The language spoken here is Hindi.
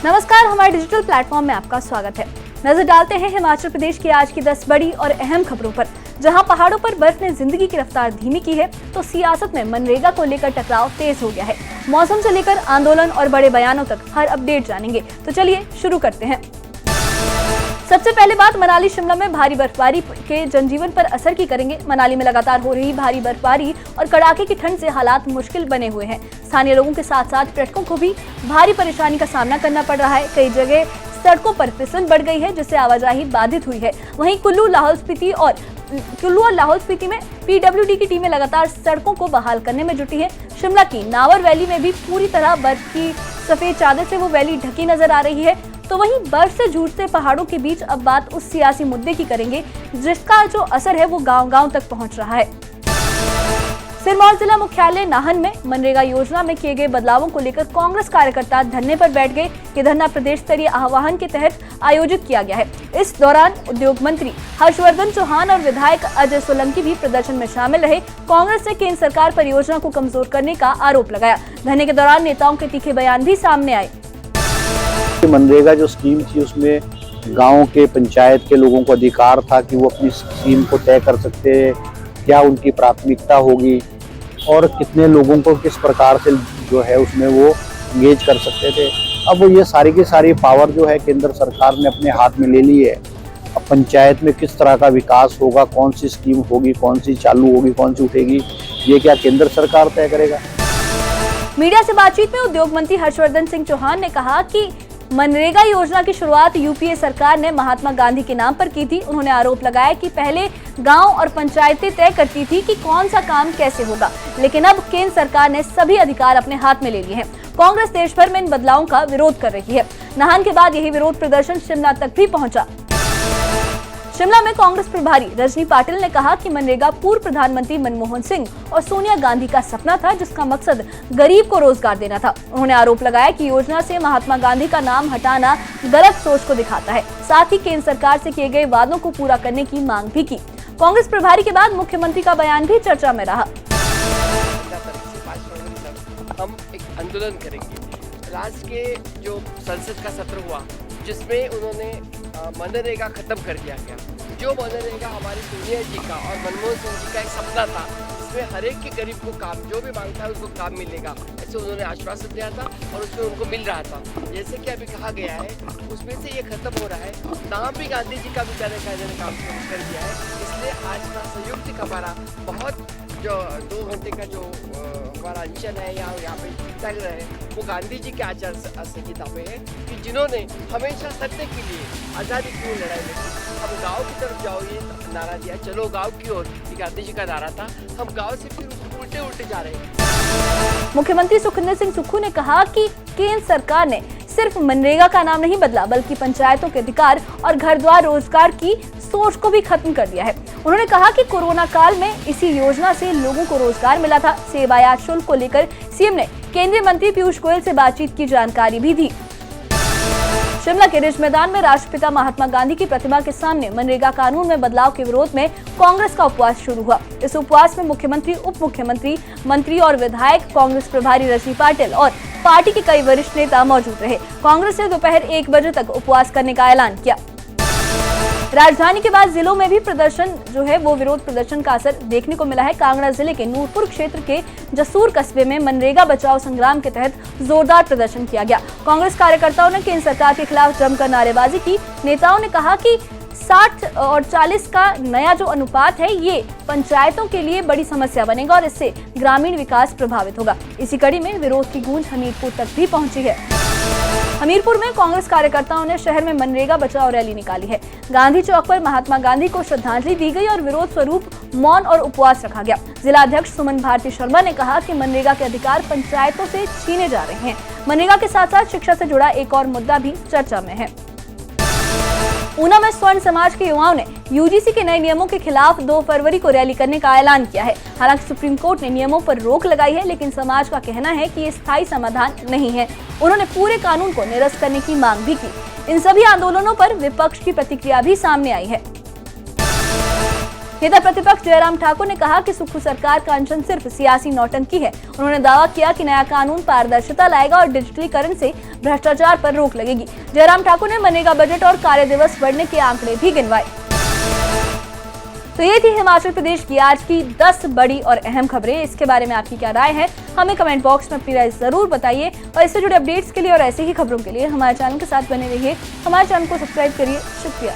नमस्कार, हमारे डिजिटल प्लेटफॉर्म में आपका स्वागत है। नजर डालते हैं हिमाचल प्रदेश की आज की 10 बड़ी और अहम खबरों पर। जहां पहाड़ों पर बर्फ ने जिंदगी की रफ्तार धीमी की है, तो सियासत में मनरेगा को लेकर टकराव तेज हो गया है। मौसम से लेकर आंदोलन और बड़े बयानों तक हर अपडेट जानेंगे, तो चलिए शुरू करते हैं। सबसे पहले बात मनाली शिमला में भारी बर्फबारी के जनजीवन पर असर की करेंगे। मनाली में लगातार हो रही भारी बर्फबारी और कड़ाके की ठंड से हालात मुश्किल बने हुए हैं। स्थानीय लोगों के साथ साथ पर्यटकों को भी भारी परेशानी का सामना करना पड़ रहा है। कई जगह सड़कों पर फिसल बढ़ गई है, जिससे आवाजाही बाधित हुई है। वहीं कुल्लू और लाहौल स्पीति में PWD की टीमें लगातार सड़कों को बहाल करने में जुटी है। शिमला की नावर वैली में भी पूरी तरह बर्फ की सफेद चादर से वो वैली ढकी नजर आ रही है। तो वहीं बर्फ से जूझते पहाड़ों के बीच अब बात उस सियासी मुद्दे की करेंगे जिसका जो असर है वो गांव-गांव तक पहुंच रहा है। सिरमौर जिला मुख्यालय नाहन में मनरेगा योजना में किए गए बदलावों को लेकर कांग्रेस कार्यकर्ता धरने पर बैठ गए। ये धरना प्रदेश स्तरीय आह्वान के तहत आयोजित किया गया है। इस दौरान उद्योग मंत्री हर्षवर्धन चौहान और विधायक अजय सोलंकी भी प्रदर्शन में शामिल रहे। कांग्रेस ने केंद्र सरकार पर योजना को कमजोर करने का आरोप लगाया। धरने के दौरान नेताओं के तीखे बयान भी सामने आए। मनरेगा जो स्कीम थी उसमें गांव के पंचायत के लोगों को अधिकार था कि वो अपनी स्कीम को तय कर सकते हैं, क्या उनकी प्राथमिकता होगी और कितने लोगों को किस प्रकार से जो है उसमें वो एंगेज कर सकते थे। अब ये सारी की सारी पावर जो है केंद्र सरकार ने अपने हाथ में ले ली है। अब पंचायत में किस तरह का विकास होगा, कौन सी स्कीम होगी, कौन सी चालू होगी, कौन सी उठेगी, ये क्या केंद्र सरकार तय करेगा। मीडिया से बातचीत में उद्योग मंत्री हर्षवर्धन सिंह चौहान ने कहा कि मनरेगा योजना की शुरुआत यूपीए सरकार ने महात्मा गांधी के नाम पर की थी। उन्होंने आरोप लगाया कि पहले गांव और पंचायतें तय करती थी कि कौन सा काम कैसे होगा, लेकिन अब केंद्र सरकार ने सभी अधिकार अपने हाथ में ले लिए हैं। कांग्रेस देश भर में इन बदलावों का विरोध कर रही है। नाहन के बाद यही विरोध प्रदर्शन शिमला तक भी पहुंचा। शिमला में कांग्रेस प्रभारी रजनी पाटिल ने कहा कि मनरेगा पूर्व प्रधानमंत्री मनमोहन सिंह और सोनिया गांधी का सपना था, जिसका मकसद गरीब को रोजगार देना था। उन्होंने आरोप लगाया कि योजना से महात्मा गांधी का नाम हटाना गलत सोच को दिखाता है। साथ ही केंद्र सरकार से किए गए वादों को पूरा करने की मांग भी की। कांग्रेस प्रभारी के बाद मुख्यमंत्री का बयान भी चर्चा में रहा। हम एक आंदोलन करेंगे। लास्ट के जो संसद का सत्र हुआ जिसमें उन्होंने मनरेगा खत्म कर दिया गया। जो मनरेगा हमारी सोनिया जी का और मनमोहन सिंह जी का एक सपना था, इसमें हर एक के गरीब को काम, जो भी मांगता है उसको काम मिलेगा, ऐसे उन्होंने आश्वासन दिया था और उसमें उनको मिल रहा था। जैसे कि अभी कहा गया है उसमें से ये खत्म हो रहा है। नाम भी गांधी जी का भी ने काम कर दिया है। इसलिए आज का संयुक्त हमारा बहुत जो 2 घंटे का जो हमारा अनशन है यहाँ पे लग रहा है, वो गांधी जी के आचार संहिता पे है कि जिन्होंने हमेशा सत्य के लिए, आज़ादी की लड़ाई लड़ी। हम गांव की तरफ जाओ ये नारा दिया, चलो गांव की ओर, ये गांधी जी का नारा था। हम गांव से फिर उल्टे जा रहे हैं। मुख्यमंत्री सुखविंदर सिंह सुक्खू ने कहा कि केंद्र सरकार ने सिर्फ मनरेगा का नाम नहीं बदला, बल्कि पंचायतों के अधिकार और घर द्वार रोजगार की सोच को भी खत्म कर दिया है। उन्होंने कहा कि कोरोना काल में इसी योजना से लोगों को रोजगार मिला था। सेवायात शुल्क को लेकर सीएम ने केंद्रीय मंत्री पीयूष गोयल से बातचीत की जानकारी भी दी। शिमला के रिज मैदान में राष्ट्रपिता महात्मा गांधी की प्रतिमा के सामने मनरेगा कानून में बदलाव के विरोध में कांग्रेस का उपवास शुरू हुआ। इस उपवास में मुख्यमंत्री, उप मुख्यमंत्री, मंत्री और विधायक, कांग्रेस प्रभारी रजनी पाटिल और पार्टी के कई वरिष्ठ नेता मौजूद रहे। कांग्रेस ने दोपहर 1 बजे तक उपवास करने का ऐलान किया। राजधानी के बाद जिलों में भी प्रदर्शन जो है वो विरोध प्रदर्शन का असर देखने को मिला है। कांगड़ा जिले के नूरपुर क्षेत्र के जसूर कस्बे में मनरेगा बचाओ संग्राम के तहत जोरदार प्रदर्शन किया गया। कांग्रेस कार्यकर्ताओं ने केंद्र सरकार के खिलाफ जमकर नारेबाजी की। नेताओं ने कहा कि 60 और 40 का नया जो अनुपात है ये पंचायतों के लिए बड़ी समस्या बनेगा और इससे ग्रामीण विकास प्रभावित होगा। इसी कड़ी में विरोध की गूंज हमीरपुर तक भी पहुंची है। हमीरपुर में कांग्रेस कार्यकर्ताओं ने शहर में मनरेगा बचाओ रैली निकाली है। गांधी चौक पर महात्मा गांधी को श्रद्धांजलि दी गई और विरोध स्वरूप मौन और उपवास रखा गया। जिला अध्यक्ष सुमन भारती शर्मा ने कहा कि मनरेगा के अधिकार पंचायतों से छीने जा रहे हैं। मनरेगा के साथ साथ शिक्षा से जुड़ा एक और मुद्दा भी चर्चा में है। ऊना में स्वर्ण समाज के युवाओं ने यूजीसी के नए नियमों के खिलाफ 2 फरवरी को रैली करने का ऐलान किया है। हालांकि सुप्रीम कोर्ट ने नियमों पर रोक लगाई है, लेकिन समाज का कहना है कि ये स्थायी समाधान नहीं है। उन्होंने पूरे कानून को निरस्त करने की मांग भी की। इन सभी आंदोलनों पर विपक्ष की प्रतिक्रिया भी सामने आई है। नेता प्रतिपक्ष जयराम ठाकुर ने कहा कि सुक्खू सरकार का अनशन सिर्फ सियासी नौटंकी है। उन्होंने दावा किया कि नया कानून पारदर्शिता लाएगा और डिजिटलीकरण से भ्रष्टाचार पर रोक लगेगी। जयराम ठाकुर ने मनरेगा बजट और कार्य दिवस बढ़ने के आंकड़े भी गिनवाए। तो ये थी हिमाचल प्रदेश की आज की 10 बड़ी और अहम खबरें। इसके बारे में आपकी क्या राय है, हमें कमेंट बॉक्स में अपनी राय जरूर बताइए। और इससे जुड़े अपडेट्स के लिए और ऐसी ही खबरों के लिए हमारे चैनल के साथ बने रहिए। हमारे चैनल को सब्सक्राइब करिए। शुक्रिया।